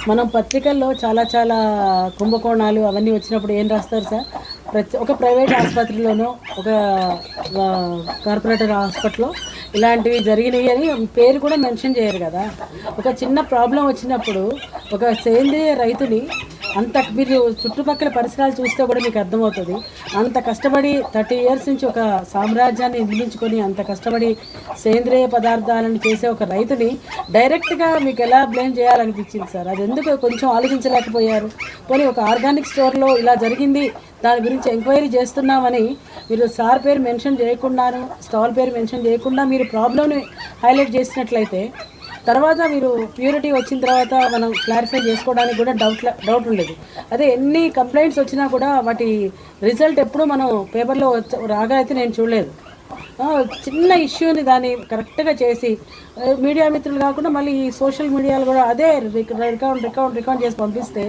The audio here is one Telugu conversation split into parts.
మనం పత్రికల్లో చాలా చాలా కుంభకోణాలు అవన్నీ వచ్చినప్పుడు ఏం రాస్తారు సార్? ఒక ప్రైవేట్ ఆసుపత్రిలోనో ఒక కార్పొరేటర్ హాస్పిటల్లో ఇలాంటివి జరిగినాయి అని పేరు కూడా మెన్షన్ చేయరు కదా. ఒక చిన్న ప్రాబ్లం వచ్చినప్పుడు ఒక సేంద్రియ రైతుని అంత మీరు చుట్టుపక్కల పరిసరాలు చూస్తే కూడా మీకు అర్థమవుతుంది. అంత కష్టపడి 30 years నుంచి ఒక సామ్రాజ్యాన్ని నిర్మించుకొని అంత కష్టపడి సేంద్రియ పదార్థాలను చేసే ఒక రైతుని డైరెక్ట్గా మీకు ఎలా బ్లేమ్ చేయాలనిపించింది సార్? అది ఎందుకు కొంచెం ఆలోచించలేకపోయారు? పోనీ ఒక ఆర్గానిక్ స్టోర్లో ఇలా జరిగింది, దాని గురించి ఎంక్వైరీ చేస్తున్నామని మీరు సార్ పేరు మెన్షన్ చేయకుండాను, స్టాల్ పేరు మెన్షన్ చేయకుండా మీరు ప్రాబ్లమ్ని హైలైట్ చేసినట్లయితే తర్వాత మీరు ప్యూరిటీ వచ్చిన తర్వాత మనం క్లారిఫై చేసుకోవడానికి కూడా డౌట్ ఉండేది. అదే ఎన్ని కంప్లైంట్స్ వచ్చినా కూడా వాటి రిజల్ట్ ఎప్పుడు మనం పేపర్లో రాగా అయితే నేను చూడలేదు. చిన్న ఇష్యూని దాన్ని కరెక్ట్గా చేసి మీడియా మిత్రులు కాకుండా మళ్ళీ ఈ సోషల్ మీడియాలో కూడా అదే రికార్డ్ చేసి పంపిస్తే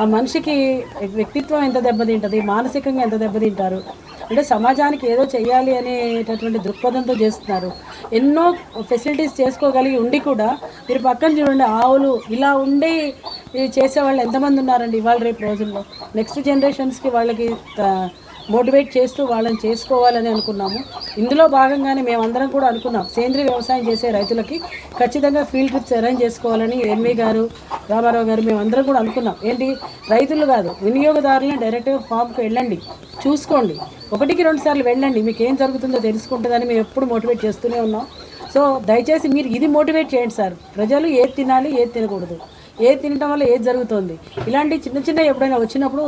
ఆ మనిషికి వ్యక్తిత్వం ఎంత దెబ్బతింటుంది, మానసికంగా ఎంత దెబ్బతింటారు. అంటే సమాజానికి ఏదో చేయాలి అనేటటువంటి దృక్పథంతో చేస్తున్నారు. ఎన్నో ఫెసిలిటీస్ చేసుకోగలిగి ఉండి కూడా మీరు పక్కన చూడండి, ఆవులు ఇలా ఉండి చేసేవాళ్ళు ఎంతమంది ఉన్నారండి ఇవాళ రేపు రోజుల్లో. నెక్స్ట్ జనరేషన్స్కి వాళ్ళకి మోటివేట్ చేస్తూ వాళ్ళని చేసుకోవాలని అనుకున్నాము. ఇందులో భాగంగానే మేమందరం కూడా అనుకున్నాం, సేంద్రీయ వ్యవసాయం చేసే రైతులకి ఖచ్చితంగా ఫీల్డ్ ట్రిప్స్ అరేంజ్ చేసుకోవాలని ఎన్వి గారు, రామారావు గారు మేమందరం కూడా అనుకున్నాం. ఏంటి, రైతులు కాదు వినియోగదారులను డైరెక్ట్గా ఫామ్కి వెళ్ళండి, చూసుకోండి, 1-2 సార్లు వెళ్ళండి, మీకు ఏం జరుగుతుందో తెలుసుకుంటుందని మేము ఎప్పుడు మోటివేట్ చేస్తూనే ఉన్నాం. సో దయచేసి మీరు ఇది మోటివేట్ చేయండి సార్. ప్రజలు ఏది తినాలి, ఏది తినకూడదు, ఏది తినడం వల్ల ఏది జరుగుతుంది, ఇలాంటి చిన్న ఎప్పుడైనా వచ్చినప్పుడు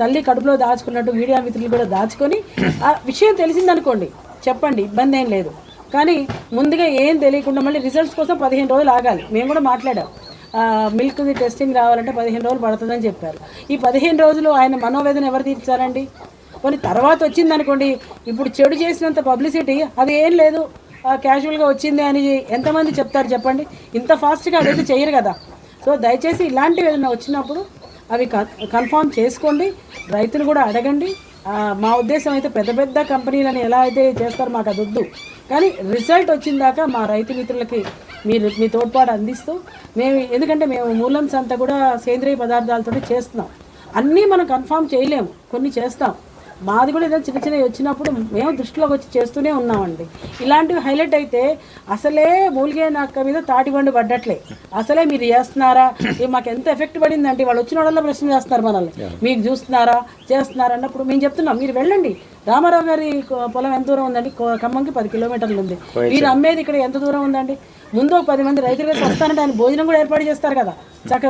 తల్లి కడుపులో దాచుకున్నట్టు మీడియా మిత్రులు కూడా దాచుకొని ఆ విషయం తెలిసిందనుకోండి చెప్పండి, ఇబ్బంది ఏం లేదు. కానీ ముందుగా ఏం తెలియకుండా మళ్ళీ రిజల్ట్స్ కోసం 15 రోజులు ఆగాలి. మేము కూడా మాట్లాడాం, మిల్క్ది టెస్టింగ్ రావాలంటే 15 రోజులు పడుతుందని చెప్పారు. ఈ 15 రోజులు ఆయన మనోవేదన ఎవరు తీర్చారండి? కొన్ని తర్వాత వచ్చిందనుకోండి, ఇప్పుడు చెడు చేసినంత పబ్లిసిటీ అది ఏం లేదు, క్యాజువల్గా వచ్చింది అని ఎంతమంది చెప్తారు చెప్పండి? ఇంత ఫాస్ట్గా అదైతే చేయరు కదా. సో దయచేసి ఇలాంటివి ఏదైనా వచ్చినప్పుడు అవి కన్ఫామ్ చేసుకోండి, రైతులు కూడా అడగండి. మా ఉద్దేశం అయితే పెద్ద కంపెనీలను ఎలా అయితే చేస్తారో మాకు అది వద్దు, కానీ రిజల్ట్ వచ్చిందాక మా రైతు మిత్రులకి మీరు మీ తోడ్పాటు అందిస్తూ ఎందుకంటే మేము మూలమ్స్ అంతా కూడా సేంద్రియ పదార్థాలతో చేస్తున్నాం. అన్నీ మనం కన్ఫామ్ చేయలేము, కొన్ని చేస్తాం. మాది కూడా ఏదో చిన్న వచ్చినప్పుడు మేము దృష్టిలోకి వచ్చి చేస్తూనే ఉన్నామండి. ఇలాంటివి హైలైట్ అయితే అసలే మూలిగే నక్క మీద తాటిబండి పడ్డట్లే. అసలే మీరు చేస్తున్నారా, మాకు ఎంత ఎఫెక్ట్ పడిందంటే వాళ్ళు వచ్చిన వాళ్ళ ప్రశ్న చేస్తున్నారు మనల్ని, మీకు చూస్తున్నారా చేస్తున్నారా అన్నప్పుడు మేము చెప్తున్నాం మీరు వెళ్ళండి. రామారావు గారి పొలం ఎంత దూరం ఉందండి? ఖమ్మంకి 10 కిలోమీటర్లు ఉంది. మీరు అమ్మేది ఇక్కడ ఎంత దూరం ఉందండి? ముందు 10 మంది రైతులు వస్తానంటే ఆయన భోజనం కూడా ఏర్పాటు చేస్తారు కదా చక్కగా.